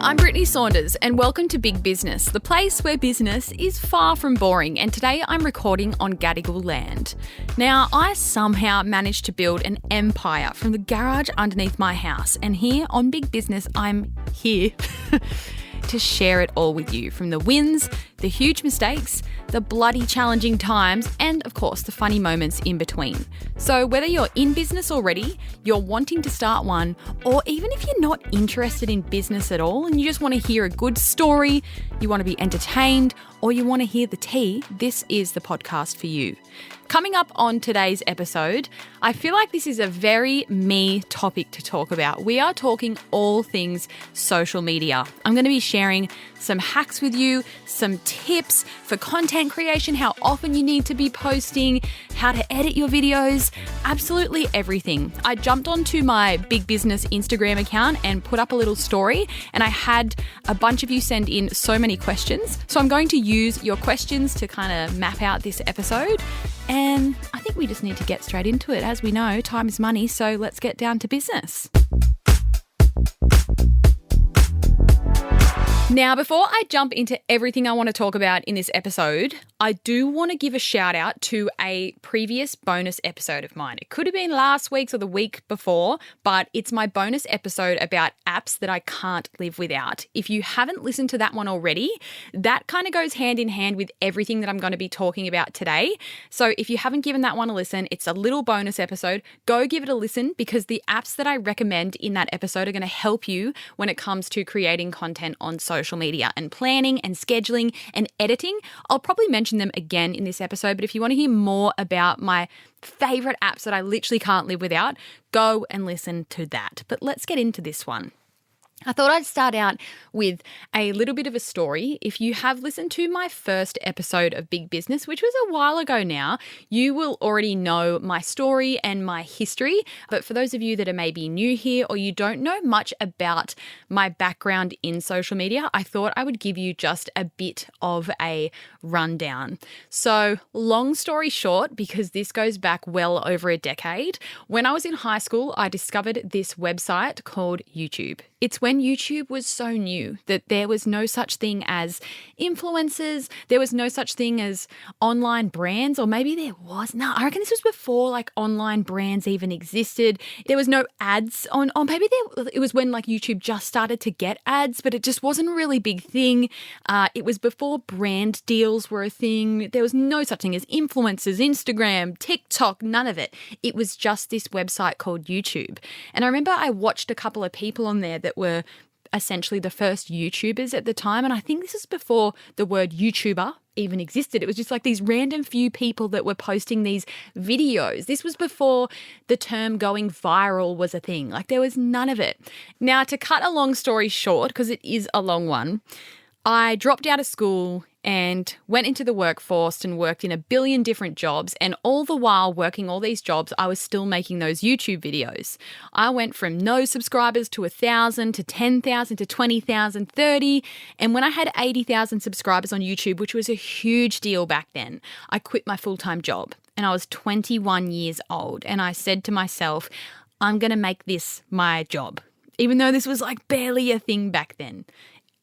I'm Brittney Saunders and welcome to Big Business, the place where business is far from boring, and today I'm recording on Gadigal land. Now, I somehow managed to build an empire from the garage underneath my house, and here on Big Business I'm here to share it all with you, from the wins, the huge mistakes, the bloody challenging times, and of course the funny moments in between. So whether you're in business already, you're wanting to start one, or even if you're not interested in business at all and you just want to hear a good story, you want to be entertained, or you want to hear the tea, this is the podcast for you. Coming up on today's episode, I feel like this is a very me topic to talk about. We are talking all things social media. I'm going to be sharing some hacks with you, some tips for content creation, how often you need to be posting, how to edit your videos, absolutely everything. I jumped onto my Big Business Instagram account and put up a little story, and I had a bunch of you send in so many questions. So I'm going to use your questions to kind of map out this episode. And I think we just need to get straight into it. As we know, time is money, so let's get down to business. Now, before I jump into everything I want to talk about in this episode, I do want to give a shout out to a previous bonus episode of mine. It could have been last week's or the week before, but it's my bonus episode about apps that I can't live without. If you haven't listened to that one already, that kind of goes hand in hand with everything that I'm going to be talking about today. So if you haven't given that one a listen, it's a little bonus episode. Go give it a listen, because the apps that I recommend in that episode are going to help you when it comes to creating content on social media and planning and scheduling and editing. I'll probably mention them again in this episode, but if you want to hear more about my favorite apps that I literally can't live without, go and listen to that. But let's get into this one. I thought I'd start out with a little bit of a story. If you have listened to my first episode of Big Business, which was a while ago now, you will already know my story and my history. But for those of you that are maybe new here or you don't know much about my background in social media, I thought I would give you just a bit of a rundown. So long story short, because this goes back well over a decade, when I was in high school, I discovered this website called YouTube. It's when YouTube was so new that there was no such thing as influencers, there was no such thing as online brands, or maybe there was. No, I reckon this was before like online brands even existed. There was no ads on maybe it was when like YouTube just started to get ads, but it just wasn't a really big thing. It was before brand deals were a thing. There was no such thing as influencers, Instagram, TikTok, none of it. It was just this website called YouTube. And I remember I watched a couple of people on there that were essentially the first YouTubers at the time. And I think this is before the word YouTuber even existed. It was just like these random few people that were posting these videos. This was before the term going viral was a thing. Like there was none of it. Now, to cut a long story short, because it is a long one, I dropped out of school and went into the workforce and worked in a billion different jobs. And all the while working all these jobs, I was still making those YouTube videos. I went from no subscribers to 1,000 to 10,000 to 20,000, 30. And when I had 80,000 subscribers on YouTube, which was a huge deal back then, I quit my full-time job. And I was 21 years old. And I said to myself, I'm going to make this my job, even though this was like barely a thing back then.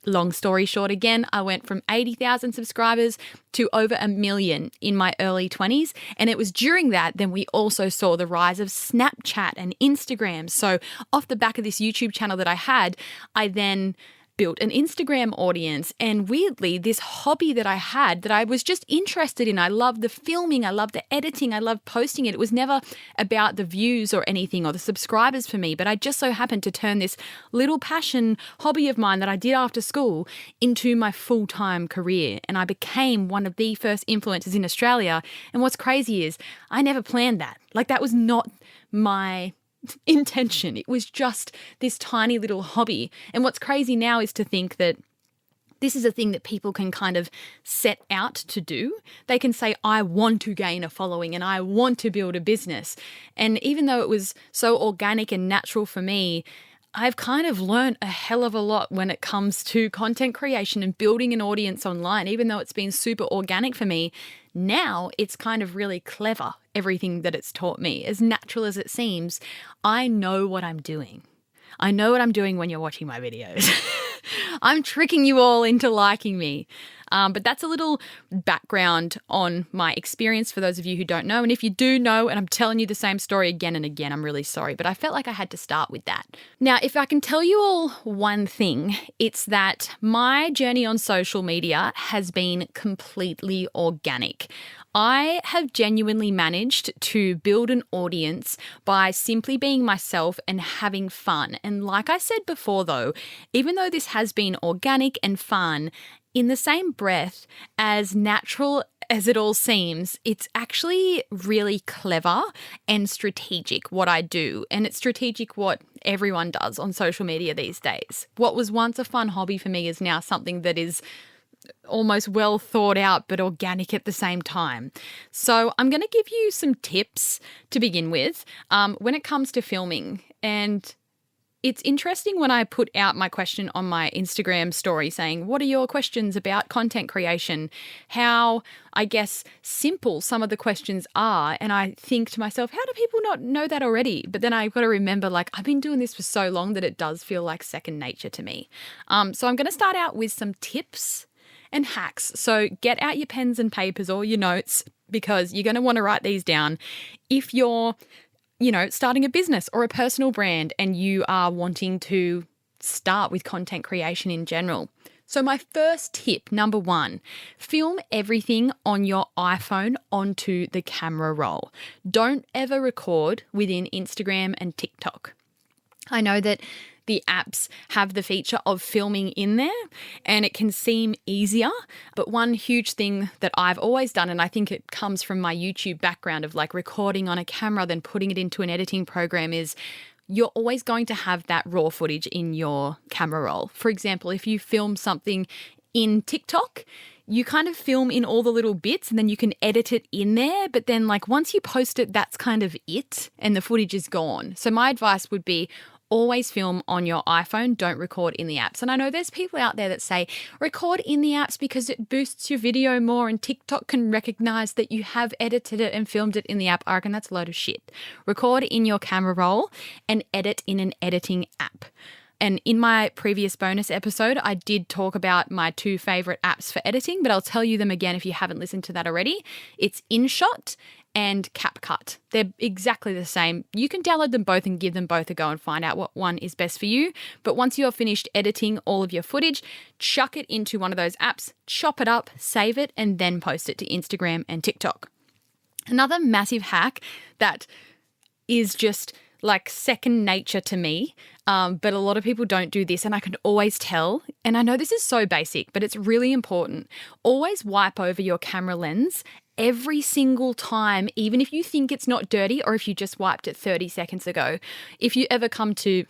Long story short, again, I went from 80,000 subscribers to over 1 million in my early 20s. And it was during that, then we also saw the rise of Snapchat and Instagram. So off the back of this YouTube channel that I had, I then built an Instagram audience. And weirdly, this hobby that I had that I was just interested in, I loved the filming, I loved the editing, I loved posting it. It was never about the views or anything or the subscribers for me, but I just so happened to turn this little passion hobby of mine that I did after school into my full-time career. And I became one of the first influencers in Australia. And what's crazy is I never planned that. Like that was not my intention. It was just this tiny little hobby. And what's crazy now is to think that this is a thing that people can kind of set out to do. They can say, I want to gain a following and I want to build a business. And even though it was so organic and natural for me, I've kind of learned a hell of a lot when it comes to content creation and building an audience online. Even though it's been super organic for me, now it's kind of really clever, everything that it's taught me. As natural as it seems, I know what I'm doing. I know what I'm doing when you're watching my videos. I'm tricking you all into liking me. But that's a little background on my experience for those of you who don't know. And if you do know, and I'm telling you the same story again and again, I'm really sorry. But I felt like I had to start with that. Now, if I can tell you all one thing, it's that my journey on social media has been completely organic. I have genuinely managed to build an audience by simply being myself and having fun. And like I said before, though, even though this has been organic and fun, in the same breath, as natural as it all seems, it's actually really clever and strategic what I do. And it's strategic what everyone does on social media these days. What was once a fun hobby for me is now something that is almost well thought out but organic at the same time. So I'm going to give you some tips to begin with when it comes to filming. And it's interesting when I put out my question on my Instagram story saying, what are your questions about content creation? How, I guess, simple some of the questions are. And I think to myself, how do people not know that already? But then I've got to remember, like, I've been doing this for so long that it does feel like second nature to me. So I'm going to start out with some tips and hacks. So get out your pens and papers or your notes because you're going to want to write these down. If you're starting a business or a personal brand and you are wanting to start with content creation in general. So my first tip, number 1, film everything on your iPhone onto the camera roll. Don't ever record within Instagram and TikTok. I know that the apps have the feature of filming in there and it can seem easier. But one huge thing that I've always done, and I think it comes from my YouTube background of like recording on a camera, then putting it into an editing program, is you're always going to have that raw footage in your camera roll. For example, if you film something in TikTok, you kind of film in all the little bits and then you can edit it in there. But then like once you post it, that's kind of it and the footage is gone. So my advice would be always film on your iPhone, don't record in the apps. And I know there's people out there that say record in the apps because it boosts your video more and TikTok can recognize that you have edited it and filmed it in the app. I reckon that's a load of shit. Record in your camera roll and edit in an editing app. And in my previous bonus episode, I did talk about my 2 favorite apps for editing, but I'll tell you them again if you haven't listened to that already. It's InShot and CapCut. They're exactly the same. You can download them both and give them both a go and find out what one is best for you. But once you're finished editing all of your footage, chuck it into one of those apps, chop it up, save it, and then post it to Instagram and TikTok. Another massive hack that is just like second nature to me, but a lot of people don't do this and I can always tell, and I know this is so basic, but it's really important. Always wipe over your camera lens every single time, even if you think it's not dirty or if you just wiped it 30 seconds ago. If you ever come to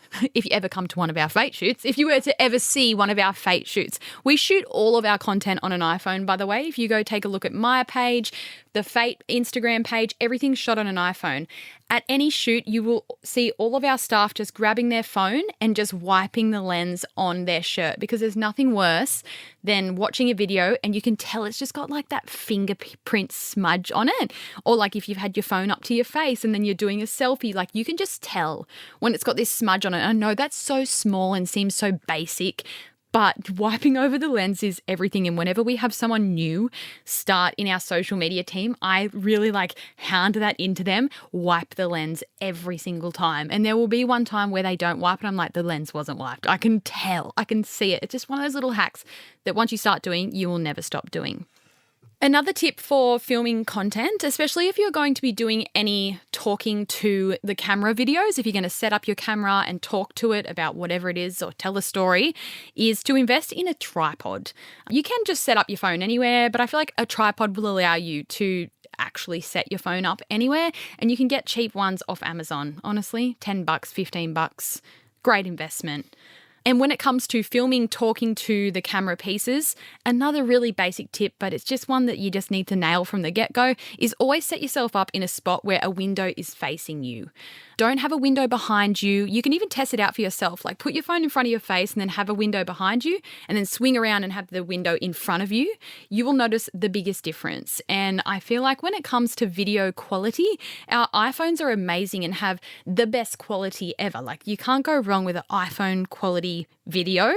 one of our fate shoots, if you were to ever see one of our fate shoots, we shoot all of our content on an iPhone, by the way. If you go take a look at my page, the Fate Instagram page, everything's shot on an iPhone. At any shoot, you will see all of our staff just grabbing their phone and just wiping the lens on their shirt, because there's nothing worse than watching a video and you can tell it's just got like that fingerprint smudge on it. Or like if you've had your phone up to your face and then you're doing a selfie, like you can just tell when it's got this smudge on it. I know that's so small and seems so basic, but wiping over the lens is everything. And whenever we have someone new start in our social media team, I really hound that into them, wipe the lens every single time. And there will be one time where they don't wipe it. I'm like, the lens wasn't wiped. I can tell. I can see it. It's just one of those little hacks that once you start doing, you will never stop doing. Another tip for filming content, especially if you're going to be doing any talking to the camera videos, if you're going to set up your camera and talk to it about whatever it is or tell a story, is to invest in a tripod. You can just set up your phone anywhere, but I feel like a tripod will allow you to actually set your phone up anywhere, and you can get cheap ones off Amazon. Honestly, $10, $15, great investment. And when it comes to filming, talking to the camera pieces, another really basic tip, but it's just one that you just need to nail from the get-go, is always set yourself up in a spot where a window is facing you. Don't have a window behind you. You can even test it out for yourself. Like put your phone in front of your face and then have a window behind you and then swing around and have the window in front of you. You will notice the biggest difference. And I feel like when it comes to video quality, our iPhones are amazing and have the best quality ever. Like you can't go wrong with an iPhone quality quality video.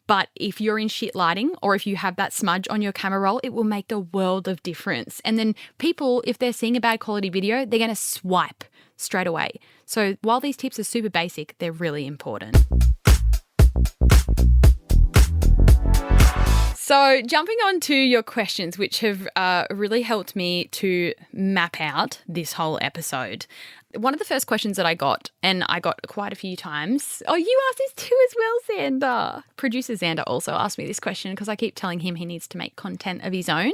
But if you're in shit lighting or if you have that smudge on your camera roll, it will make the world of difference. And then people, if they're seeing a bad quality video, they're going to swipe straight away. So while these tips are super basic, they're really important. So jumping on to your questions, which have really helped me to map out this whole episode. One of the first questions that I got, and I got quite a few times, oh, you asked this too as well, Xander. Producer Xander also asked me this question because I keep telling him he needs to make content of his own,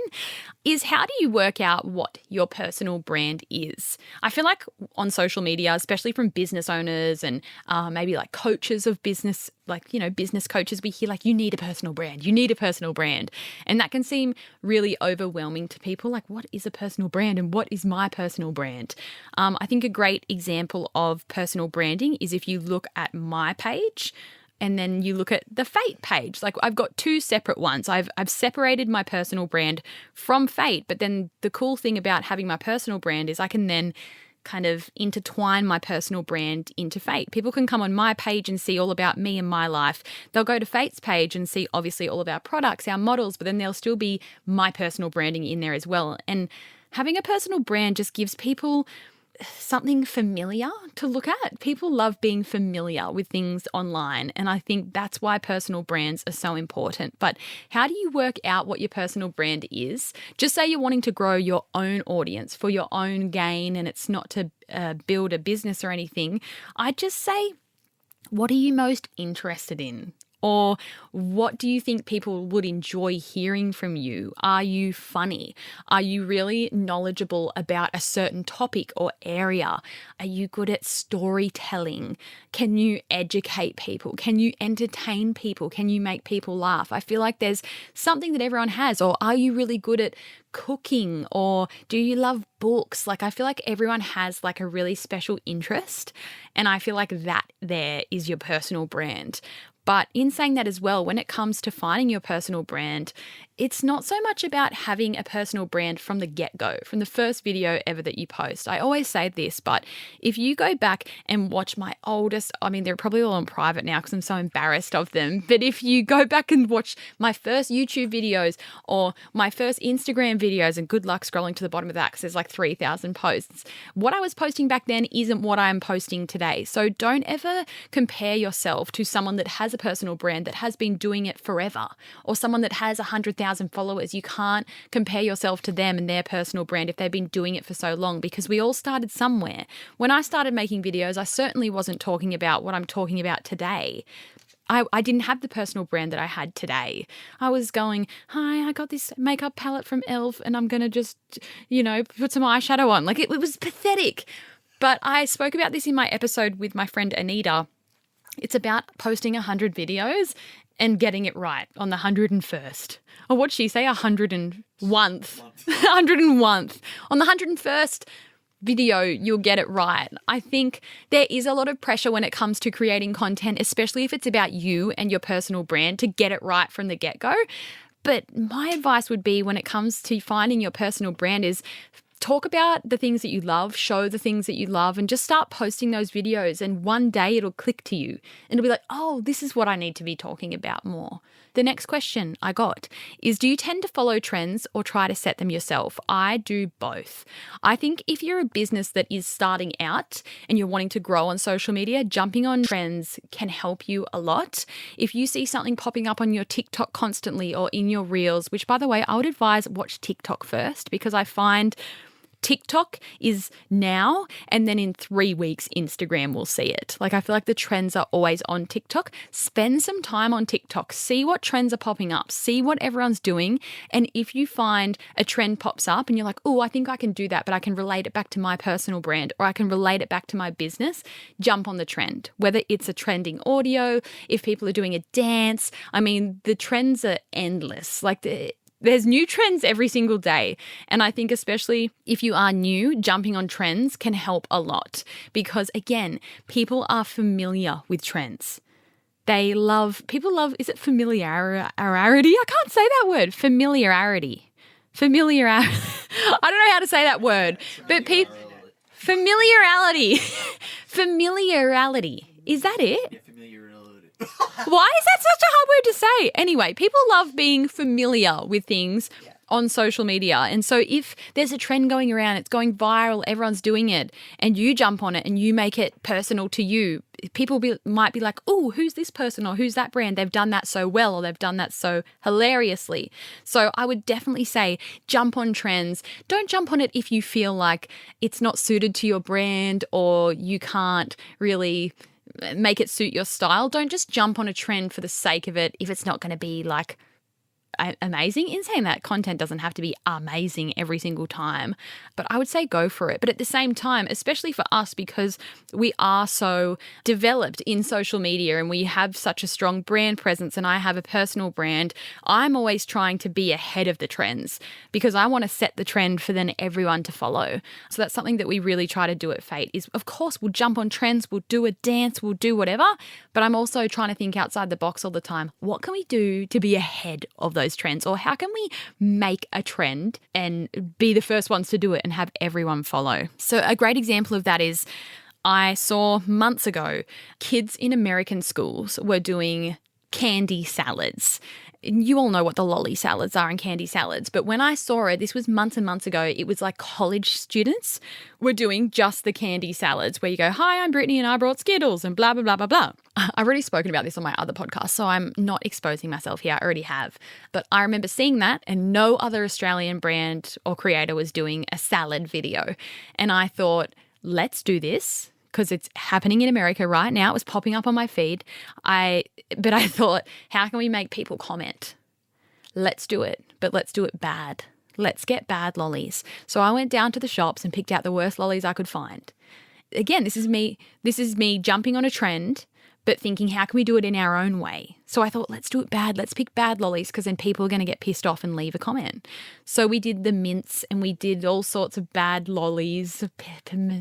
is how do you work out what your personal brand is? I feel like on social media, especially from business owners and maybe like coaches of business, like, you know, business coaches, we hear like, you need a personal brand, you need a personal brand. And that can seem really overwhelming to people. Like, what is a personal brand and what is my personal brand? I think a great example of personal branding is if you look at my page and then you look at the Fate page. Like, I've got two separate ones. I've separated my personal brand from Fate, but then the cool thing about having my personal brand is I can then kind of intertwine my personal brand into Fate. People can come on my page and see all about me and my life. They'll go to Fate's page and see obviously all of our products, our models, but then there'll still be my personal branding in there as well. And having a personal brand just gives people something familiar to look at. People love being familiar with things online, and I think that's why personal brands are so important. But how do you work out what your personal brand is? Just say you're wanting to grow your own audience for your own gain, and it's not to build a business or anything. I'd just say, what are you most interested in? Or what do you think people would enjoy hearing from you? Are you funny? Are you really knowledgeable about a certain topic or area? Are you good at storytelling? Can you educate people? Can you entertain people? Can you make people laugh? I feel like there's something that everyone has. Or are you really good at cooking? Or do you love books? Like, I feel like everyone has like a really special interest, and I feel like that there is your personal brand. But in saying that as well, when it comes to finding your personal brand, it's not so much about having a personal brand from the get-go, from the first video ever that you post. I always say this, but if you go back and watch my oldest, I mean, they're probably all on private now because I'm so embarrassed of them, but if you go back and watch my first YouTube videos or my first Instagram videos, and good luck scrolling to the bottom of that because there's like 3,000 posts, what I was posting back then isn't what I'm posting today. So don't ever compare yourself to someone that has a personal brand that has been doing it forever, or someone that has 100,000 followers. You can't compare yourself to them and their personal brand if they've been doing it for so long, because we all started somewhere. When I started making videos, I certainly wasn't talking about what I'm talking about today. I didn't have the personal brand that I had today. I was going, hi, I got this makeup palette from Elle and I'm going to just, put some eyeshadow on. Like, it was pathetic. But I spoke about this in my episode with my friend Anita. It's about posting 100 videos and getting it right on the 101st. Or what'd she say? 101th. 101th. On the 101st video, you'll get it right. I think there is a lot of pressure when it comes to creating content, especially if it's about you and your personal brand, to get it right from the get-go. But my advice would be, when it comes to finding your personal brand, is talk about the things that you love, show the things that you love, and just start posting those videos. And one day it'll click to you and it'll be like, oh, this is what I need to be talking about more. The next question I got is, do you tend to follow trends or try to set them yourself? I do both. I think if you're a business that is starting out and you're wanting to grow on social media, jumping on trends can help you a lot. If you see something popping up on your TikTok constantly or in your reels, which, by the way, I would advise watch TikTok first, because I find TikTok is now, and then in 3 weeks, Instagram will see it. Like, I feel like the trends are always on TikTok. Spend some time on TikTok. See what trends are popping up. See what everyone's doing. And if you find a trend pops up and you're like, oh, I think I can do that, but I can relate it back to my personal brand, or I can relate it back to my business, jump on the trend. Whether it's a trending audio, if people are doing a dance. I mean, the trends are endless. There's new trends every single day. And I think especially if you are new, jumping on trends can help a lot, because, again, people are familiar with trends. People love, is it familiarity? I can't say that word. Familiarity. I don't know how to say that word. But familiarity. Familiarity. Is that it? Yeah, familiarity. Why is that such a hard word to say? Anyway, people love being familiar with things on social media. And so if there's a trend going around, it's going viral, everyone's doing it, and you jump on it and you make it personal to you, people might be like, oh, who's this person or who's that brand? They've done that so well or they've done that so hilariously. So I would definitely say jump on trends. Don't jump on it if you feel like it's not suited to your brand or you can't really make it suit your style. Don't just jump on a trend for the sake of it if it's not going to be like amazing. In saying that, content doesn't have to be amazing every single time, but I would say go for it. But at the same time, especially for us, because we are so developed in social media and we have such a strong brand presence and I have a personal brand, I'm always trying to be ahead of the trends because I want to set the trend for then everyone to follow. So that's something that we really try to do at Fate is, of course, we'll jump on trends, we'll do a dance, we'll do whatever, but I'm also trying to think outside the box all the time. What can we do to be ahead of those trends, or how can we make a trend and be the first ones to do it and have everyone follow? So a great example of that is I saw months ago kids in American schools were doing candy salads. You all know what the lolly salads are and candy salads, but when I saw it, this was months and months ago, it was like college students were doing just the candy salads where you go, hi, I'm Brittney and I brought Skittles and blah, blah, blah, blah, blah. I've already spoken about this on my other podcast, so I'm not exposing myself here. I already have. But I remember seeing that and no other Australian brand or creator was doing a salad video. And I thought, let's do this. Because it's happening in America right now. It was popping up on my feed. But I thought, how can we make people comment? Let's do it, but let's do it bad. Let's get bad lollies. So I went down to the shops and picked out the worst lollies I could find. Again, this is me jumping on a trend, but thinking, how can we do it in our own way? So I thought, let's do it bad. Let's pick bad lollies because then people are going to get pissed off and leave a comment. So we did the mints and we did all sorts of bad lollies.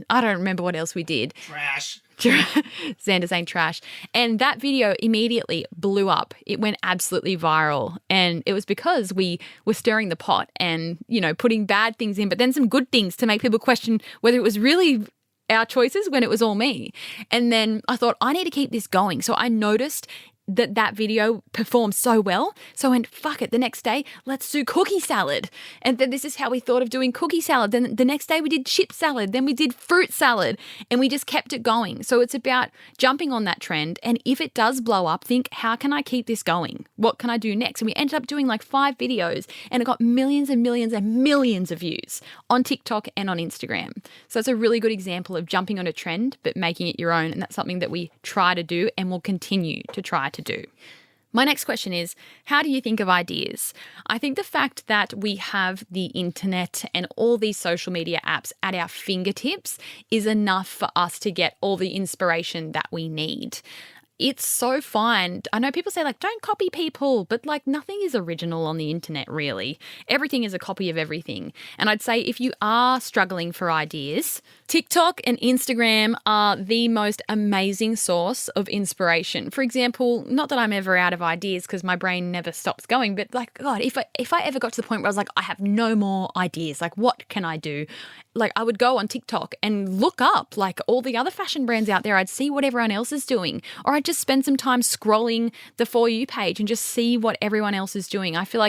I don't remember what else we did. Trash. Xander saying trash. And that video immediately blew up. It went absolutely viral. And it was because we were stirring the pot and, putting bad things in, but then some good things to make people question whether it was really our choices when it was all me. And then I thought, I need to keep this going. So I noticed that video performed so well. So I went, fuck it. The next day, let's do cookie salad. And then this is how we thought of doing cookie salad. Then the next day we did chip salad. Then we did fruit salad and we just kept it going. So it's about jumping on that trend. And if it does blow up, think, how can I keep this going? What can I do next? And we ended up doing like 5 videos and it got millions and millions and millions of views on TikTok and on Instagram. So it's a really good example of jumping on a trend, but making it your own. And that's something that we try to do and will continue to try to do. My next question is, how do you think of ideas? I think the fact that we have the internet and all these social media apps at our fingertips is enough for us to get all the inspiration that we need. It's so fine. I know people say don't copy people, but nothing is original on the internet really. Everything is a copy of everything. And I'd say if you are struggling for ideas, TikTok and Instagram are the most amazing source of inspiration. For example, not that I'm ever out of ideas because my brain never stops going, but God, if I ever got to the point where I was I have no more ideas, what can I do? I would go on TikTok and look up all the other fashion brands out there. I'd see what everyone else is doing, or I'd just spend some time scrolling the For You page and just see what everyone else is doing. I feel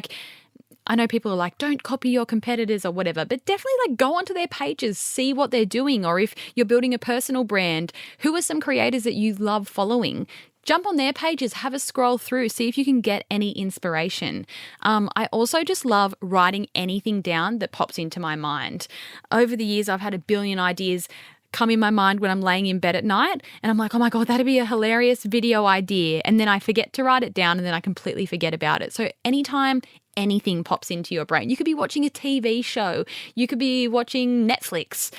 I know people are don't copy your competitors or whatever, but definitely go onto their pages, see what they're doing. Or if you're building a personal brand, who are some creators that you love following? Jump on their pages, have a scroll through, see if you can get any inspiration. I also just love writing anything down that pops into my mind. Over the years, I've had a billion ideas come in my mind when I'm laying in bed at night and I'm oh my God, that'd be a hilarious video idea. And then I forget to write it down and then I completely forget about it. So anytime anything pops into your brain, you could be watching a TV show, you could be watching Netflix.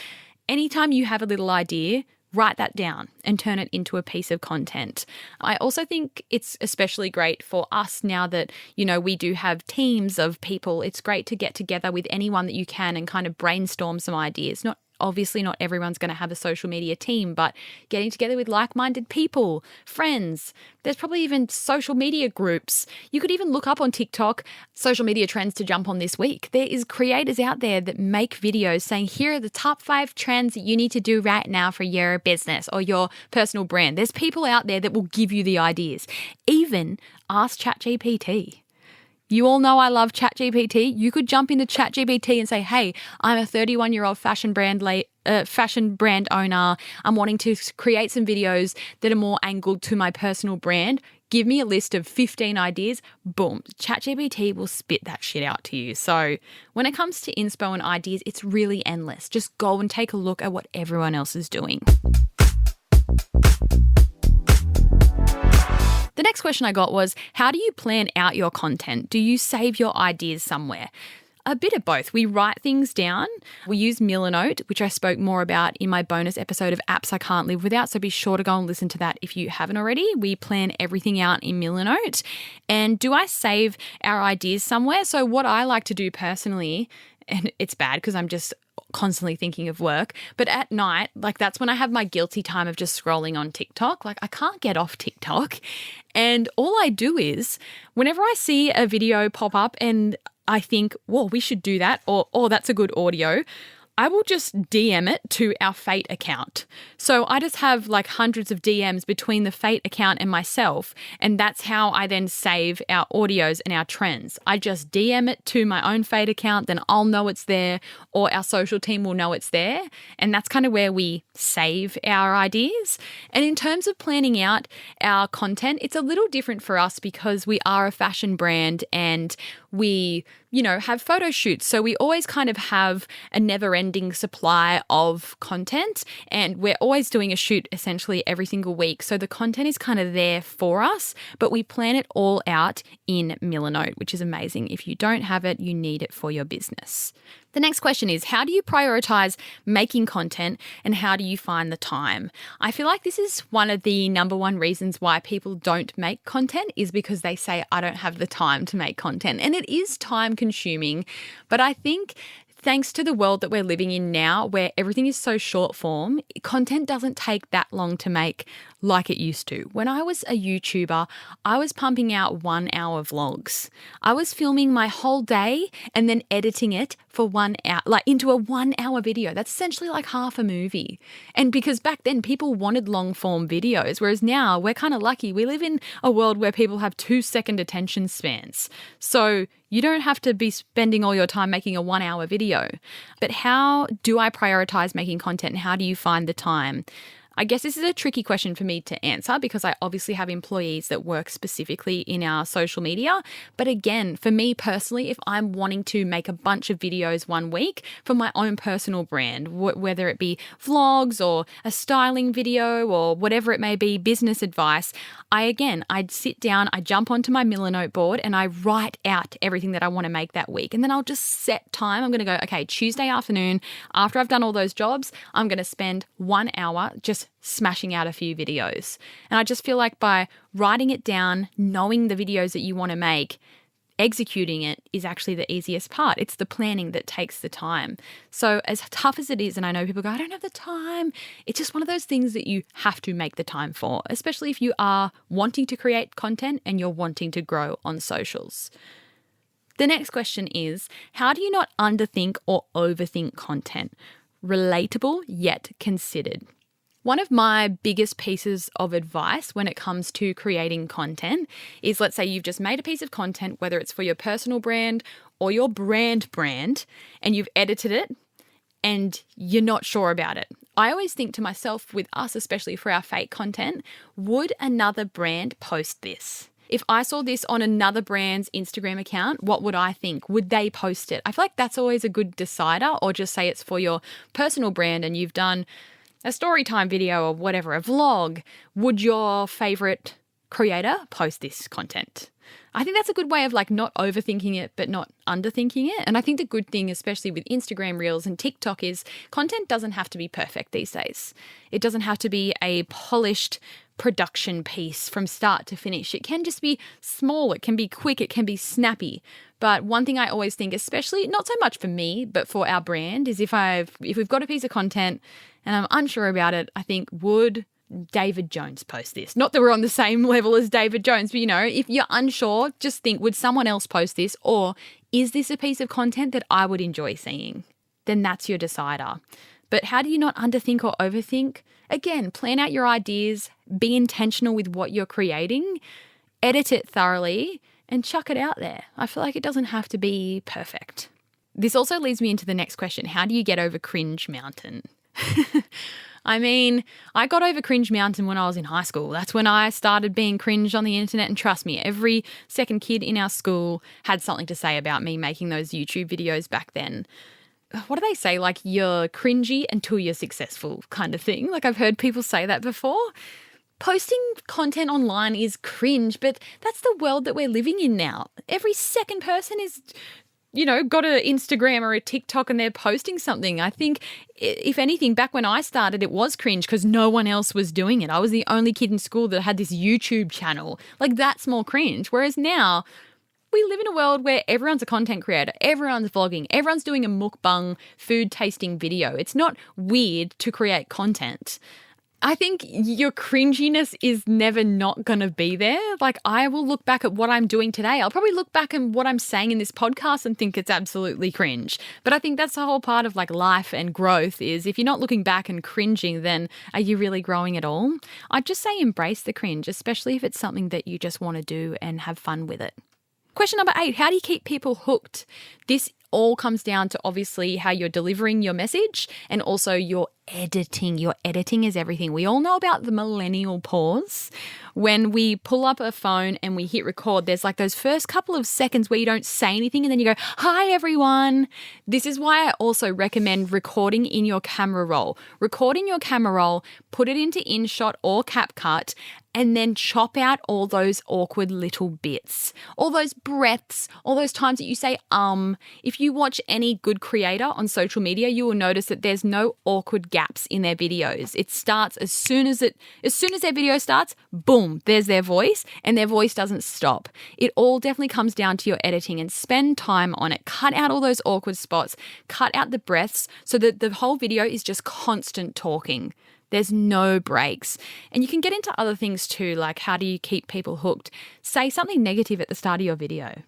Anytime you have a little idea, write that down and turn it into a piece of content. I also think it's especially great for us now that, we do have teams of people. It's great to get together with anyone that you can and kind of brainstorm some ideas. Not Obviously, not everyone's going to have a social media team, but getting together with like-minded people, friends. There's probably even social media groups. You could even look up on TikTok social media trends to jump on this week. There is creators out there that make videos saying, here are the top 5 trends that you need to do right now for your business or your personal brand. There's people out there that will give you the ideas. Even ask ChatGPT. You all know I love ChatGPT. You could jump into ChatGPT and say, hey, I'm a 31-year-old fashion brand owner. I'm wanting to create some videos that are more angled to my personal brand. Give me a list of 15 ideas. Boom. ChatGPT will spit that shit out to you. So when it comes to inspo and ideas, it's really endless. Just go and take a look at what everyone else is doing. The next question I got was, how do you plan out your content? Do you save your ideas somewhere? A bit of both. We write things down. We use Milanote, which I spoke more about in my bonus episode of Apps I Can't Live Without. So be sure to go and listen to that if you haven't already. We plan everything out in Milanote. And do I save our ideas somewhere? So what I like to do personally, and it's bad because I'm just constantly thinking of work, but at night, like that's when I have my guilty time of just scrolling on TikTok. Like I can't get off TikTok. And all I do is whenever I see a video pop up and I think, well, we should do that, or oh, that's a good audio, I will just DM it to our Fate account. So I just have like hundreds of DMs between the Fate account and myself, and that's how I then save our audios and our trends. I just DM it to my own Fate account, then I'll know it's there, or our social team will know it's there, and that's kind of where we save our ideas. And in terms of planning out our content, it's a little different for us because we are a fashion brand and we, have photo shoots. So we always kind of have a never-ending supply of content, and we're always doing a shoot essentially every single week. So the content is kind of there for us, but we plan it all out in Milanote, which is amazing. If you don't have it, you need it for your business. The next question is, how do you prioritize making content and how do you find the time? I feel like this is one of the number one reasons why people don't make content is because they say, I don't have the time to make content. And it is time consuming, but I think thanks to the world that we're living in now, where everything is so short form, content doesn't take that long to make like it used to. When I was a YouTuber, I was pumping out 1 hour vlogs. I was filming my whole day and then editing it for 1 hour, like into a 1 hour video. That's essentially like half a movie. And because back then people wanted long form videos, whereas now we're kind of lucky. We live in a world where people have 2-second attention spans. So you don't have to be spending all your time making a 1 hour video. But how do I prioritize making content and how do you find the time? I guess this is a tricky question for me to answer because I obviously have employees that work specifically in our social media. But again, for me personally, if I'm wanting to make a bunch of videos one week for my own personal brand, whether it be vlogs or a styling video or whatever it may be, business advice, I'd sit down, I jump onto my Milanote board and I write out everything that I want to make that week. And then I'll just set time. I'm going to go, okay, Tuesday afternoon, after I've done all those jobs, I'm going to spend 1 hour just smashing out a few videos. And I just feel like by writing it down, knowing the videos that you want to make, executing it is actually the easiest part. It's the planning that takes the time. So as tough as it is, and I know people go, I don't have the time, it's just one of those things that you have to make the time for, especially if you are wanting to create content and you're wanting to grow on socials. The next question is, how do you not underthink or overthink content? Relatable yet considered. One of my biggest pieces of advice when it comes to creating content is, let's say you've just made a piece of content, whether it's for your personal brand or your brand, and you've edited it and you're not sure about it. I always think to myself, with us, especially for our fake content, would another brand post this? If I saw this on another brand's Instagram account, what would I think? Would they post it? I feel like that's always a good decider, or just say it's for your personal brand and you've done a story time video or whatever, a vlog. Would your favorite creator post this content? I think that's a good way of like not overthinking it, but not underthinking it. And I think the good thing, especially with Instagram Reels and TikTok, is content doesn't have to be perfect these days. It doesn't have to be a polished, production piece from start to finish. It can just be small, it can be quick, it can be snappy. But one thing I always think, especially not so much for me, but for our brand, is if we've got a piece of content and I'm unsure about it, I think, would David Jones post this? Not that we're on the same level as David Jones, but if you're unsure, just think, would someone else post this? Or is this a piece of content that I would enjoy seeing? Then that's your decider. But how do you not underthink or overthink? Again, plan out your ideas, be intentional with what you're creating, edit it thoroughly, and chuck it out there. I feel like it doesn't have to be perfect. This also leads me into the next question. How do you get over cringe mountain? I mean, I got over cringe mountain when I was in high school. That's when I started being cringe on the internet. And trust me, every second kid in our school had something to say about me making those YouTube videos back then. What do they say? Like, you're cringy until you're successful kind of thing. Like, I've heard people say that before. Posting content online is cringe, but that's the world that we're living in now. Every second person is, got an Instagram or a TikTok and they're posting something. I think, if anything, back when I started, it was cringe because no one else was doing it. I was the only kid in school that had this YouTube channel. Like, that's more cringe. Whereas now, we live in a world where everyone's a content creator, everyone's vlogging, everyone's doing a mukbang food tasting video. It's not weird to create content. I think your cringiness is never not going to be there. Like, I will look back at what I'm doing today. I'll probably look back at what I'm saying in this podcast and think it's absolutely cringe. But I think that's the whole part of life and growth is if you're not looking back and cringing, then are you really growing at all? I'd just say embrace the cringe, especially if it's something that you just want to do and have fun with it. Question number 8, how do you keep people hooked? This all comes down to obviously how you're delivering your message and also your editing. Your editing is everything. We all know about the millennial pause. When we pull up a phone and we hit record, there's those first couple of seconds where you don't say anything and then you go, hi everyone. This is why I also recommend recording in your camera roll. Record in your camera roll, put it into InShot or CapCut, and then chop out all those awkward little bits, all those breaths, all those times that you say, If you watch any good creator on social media, you will notice that there's no awkward gaps in their videos. It starts as soon as their video starts, boom, there's their voice, and their voice doesn't stop. It all definitely comes down to your editing, and spend time on it. Cut out all those awkward spots, cut out the breaths so that the whole video is just constant talking. There's no breaks. And you can get into other things too, like how do you keep people hooked? Say something negative at the start of your video.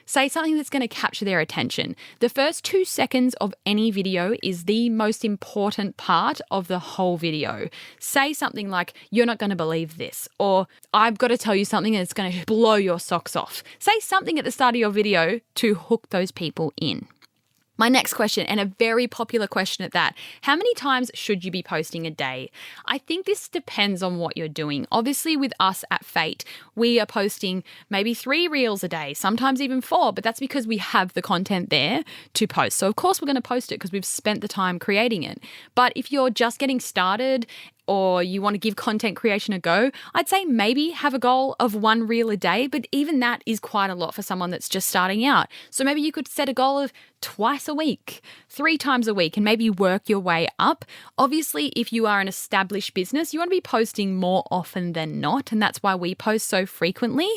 Say something that's going to capture their attention. The first 2 seconds of any video is the most important part of the whole video. Say something like, you're not going to believe this, or I've got to tell you something and it's going to blow your socks off. Say something at the start of your video to hook those people in. My next question, and a very popular question at that, how many times should you be posting a day? I think this depends on what you're doing. Obviously, with us at Fate, we are posting maybe 3 reels a day, sometimes even 4, but that's because we have the content there to post. So of course we're going to post it because we've spent the time creating it. But if you're just getting started or you want to give content creation a go, I'd say maybe have a goal of 1 reel a day, but even that is quite a lot for someone that's just starting out. So maybe you could set a goal of twice a week, 3 times a week, and maybe work your way up. Obviously, if you are an established business, you want to be posting more often than not, and that's why we post so frequently.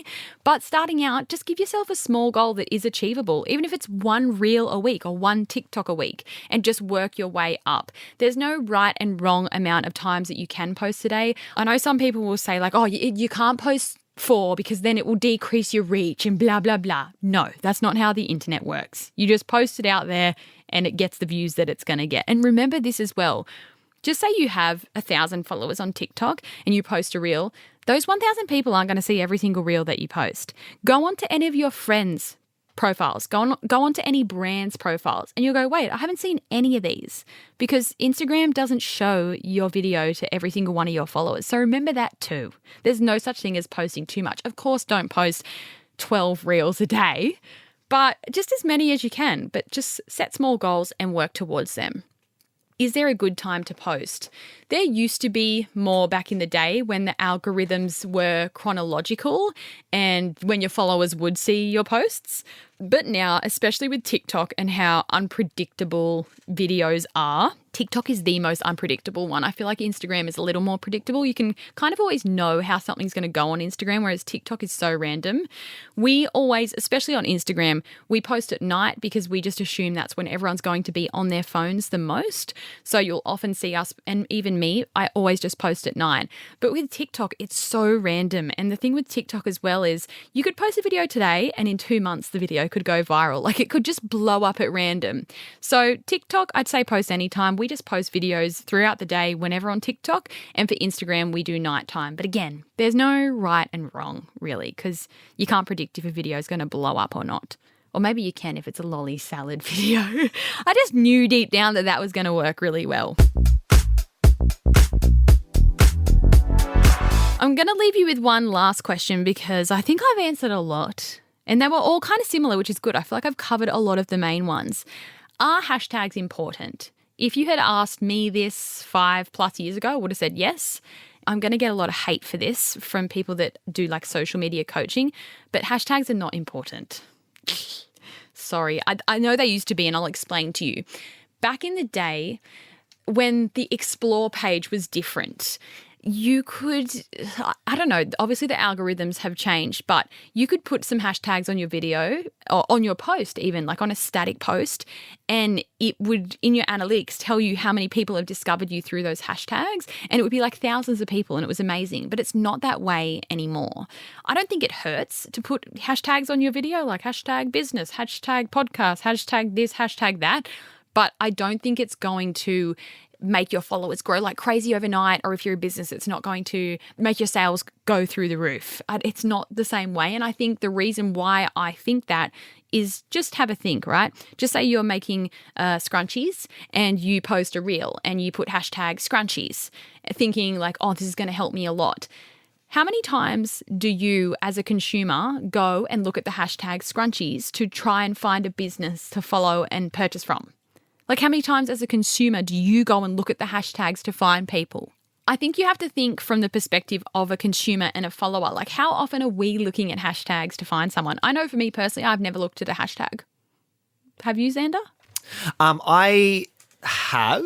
But starting out, just give yourself a small goal that is achievable, even if it's 1 reel a week or 1 TikTok a week, and just work your way up. There's no right and wrong amount of times that you can post today. I know some people will say oh, you can't post 4 because then it will decrease your reach and blah, blah, blah. No, that's not how the internet works. You just post it out there and it gets the views that it's going to get. And remember this as well. Just say you have 1,000 followers on TikTok and you post a reel. Those 1,000 people aren't going to see every single reel that you post. Go on to any of your friends' profiles. Go on to any brand's profiles and you'll go, wait, I haven't seen any of these, because Instagram doesn't show your video to every single one of your followers. So remember that too. There's no such thing as posting too much. Of course, don't post 12 reels a day, but just as many as you can, but just set small goals and work towards them. Is there a good time to post? There used to be more back in the day when the algorithms were chronological and when your followers would see your posts. But now, especially with TikTok and how unpredictable videos are, TikTok is the most unpredictable one. I feel like Instagram is a little more predictable. You can kind of always know how something's going to go on Instagram, whereas TikTok is so random. We always, especially on Instagram, we post at night because we just assume that's when everyone's going to be on their phones the most. So you'll often see us, and even me, I always just post at night. But with TikTok, it's so random. And the thing with TikTok as well is you could post a video today and in 2 months the video could go viral. Like it could just blow up at random. So TikTok, I'd say post anytime. We just post videos throughout the day whenever on TikTok, and for Instagram we do nighttime. But again, there's no right and wrong really, because you can't predict if a video is going to blow up or not. Or maybe you can if it's a lolly salad video. I just knew deep down that that was going to work really well. I'm going to leave you with one last question because I think I've answered a lot and they were all kind of similar, which is good. I feel like I've covered a lot of the main ones. Are hashtags important? If you had asked me this 5+ years ago, I would have said yes. I'm going to get a lot of hate for this from people that do like social media coaching, but hashtags are not important. Sorry, I know they used to be, and I'll explain to you. Back in the day, when the Explore page was different, you could, I don't know, obviously the algorithms have changed, but you could put some hashtags on your video or on your post, even like on a static post, and it would, in your analytics, tell you how many people have discovered you through those hashtags, and it would be like thousands of people, and it was amazing. But it's not that way anymore. I don't think it hurts to put hashtags on your video, like hashtag business, hashtag podcast, hashtag this, hashtag that, but I don't think it's going to make your followers grow like crazy overnight, or if you're a business, it's not going to make your sales go through the roof. It's not the same way. And I think the reason why I think that is just have a think, right? Just say you're making scrunchies and you post a reel and you put hashtag scrunchies, thinking like, oh, this is going to help me a lot. How many times do you as a consumer go and look at the hashtag scrunchies to try and find a business to follow and purchase from? Like how many times as a consumer do you go and look at the hashtags to find people? I think you have to think from the perspective of a consumer and a follower. Like how often are we looking at hashtags to find someone? I know for me personally, I've never looked at a hashtag. Have you, Xander? I have,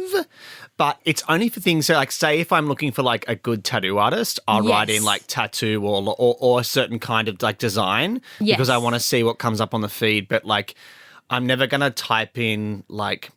but it's only for things so like say if I'm looking for like a good tattoo artist, I'll write in like tattoo or a certain kind of like design because I want to see what comes up on the feed. But like I'm never going to type in like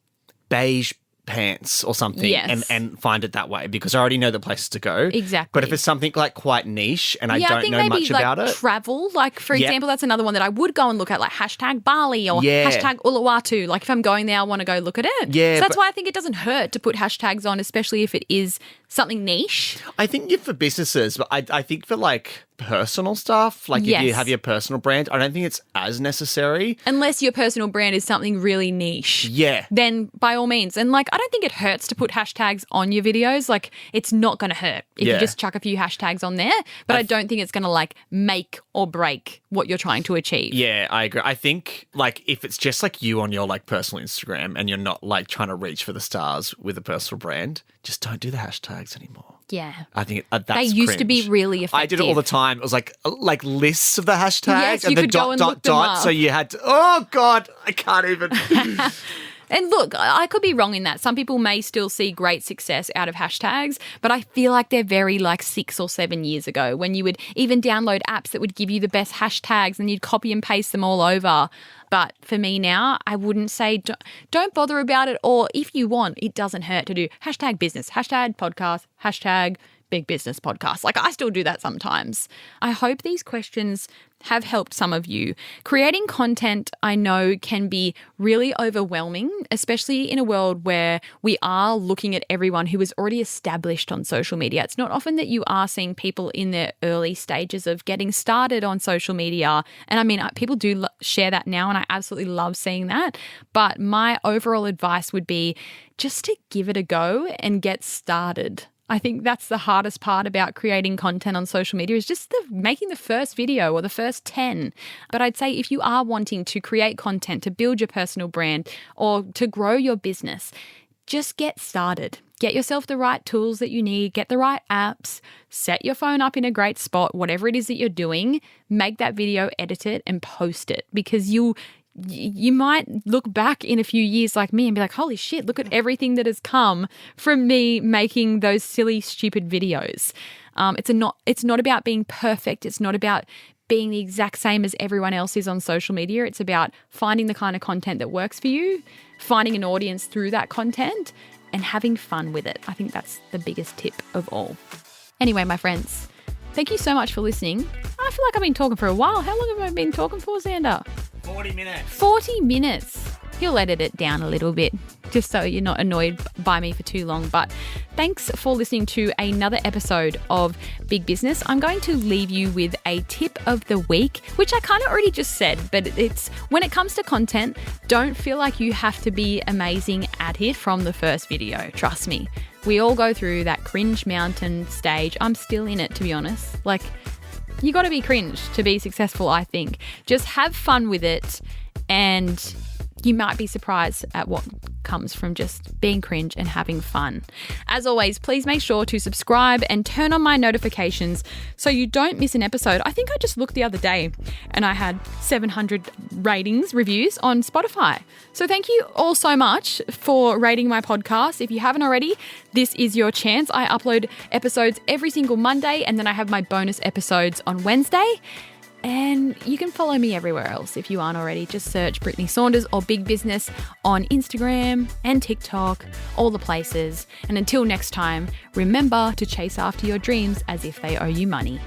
beige pants or something and find it that way because I already know the places to go. Exactly. But if it's something like quite niche and I don't know much about it. Travel, like for example, that's another one that I would go and look at, like hashtag Bali or hashtag Uluwatu. Like if I'm going there, I want to go look at it. Yeah. So that's why I think it doesn't hurt to put hashtags on, especially if it is something niche. I think for businesses, but I think for like personal stuff, like if you have your personal brand, I don't think it's as necessary. Unless your personal brand is something really niche. Yeah. Then by all means. And like I don't think it hurts to put hashtags on your videos. Like it's not going to hurt if you just chuck a few hashtags on there. But I don't think it's going to like make or break what you're trying to achieve. Yeah, I agree. I think like if it's just like you on your like personal Instagram and you're not like trying to reach for the stars with a personal brand, just don't do the hashtags anymore. Yeah. I think that's they used cringe. to be really effective. I did it all the time. It was like lists of the hashtags yes, and you the could go and look them up. So you had to, oh God, I can't even. And look, I could be wrong in that. Some people may still see great success out of hashtags, but I feel like they're very like 6 or 7 years ago when you would even download apps that would give you the best hashtags and you'd copy and paste them all over. But for me now, I wouldn't say don't bother about it, or if you want, it doesn't hurt to do hashtag business, hashtag podcast, hashtag big business podcast. Like I still do that sometimes. I hope these questions have helped some of you. Creating content, I know, can be really overwhelming, especially in a world where we are looking at everyone who is already established on social media. It's not often that you are seeing people in their early stages of getting started on social media. And I mean, people do share that now, and I absolutely love seeing that. But my overall advice would be just to give it a go and get started. I think that's the hardest part about creating content on social media is just making the first video or the first 10. But I'd say if you are wanting to create content to build your personal brand or to grow your business, just get started. Get yourself the right tools that you need, get the right apps, set your phone up in a great spot, whatever it is that you're doing, make that video, edit it and post it because you might look back in a few years like me and be like, holy shit, look at everything that has come from me making those silly, stupid videos. It's not about being perfect. It's not about being the exact same as everyone else is on social media. It's about finding the kind of content that works for you, finding an audience through that content, and having fun with it. I think that's the biggest tip of all. Anyway, my friends, thank you so much for listening. I feel like I've been talking for a while. How long have I been talking for, Xander? 40 minutes. 40 minutes. He'll edit it down a little bit just so you're not annoyed by me for too long. But thanks for listening to another episode of Big Business. I'm going to leave you with a tip of the week, which I kind of already just said, but it's when it comes to content, don't feel like you have to be amazing at it from the first video. Trust me. We all go through that cringe mountain stage. I'm still in it, to be honest. Like, you got to be cringe to be successful, I think. Just have fun with it, and you might be surprised at what comes from just being cringe and having fun. As always, please make sure to subscribe and turn on my notifications so you don't miss an episode. I think I just looked the other day and I had 700 reviews on Spotify. So thank you all so much for rating my podcast. If you haven't already, this is your chance. I upload episodes every single Monday, and then I have my bonus episodes on Wednesday. And you can follow me everywhere else if you aren't already. Just search Brittney Saunders or Big Business on Instagram and TikTok, all the places. And until next time, remember to chase after your dreams as if they owe you money.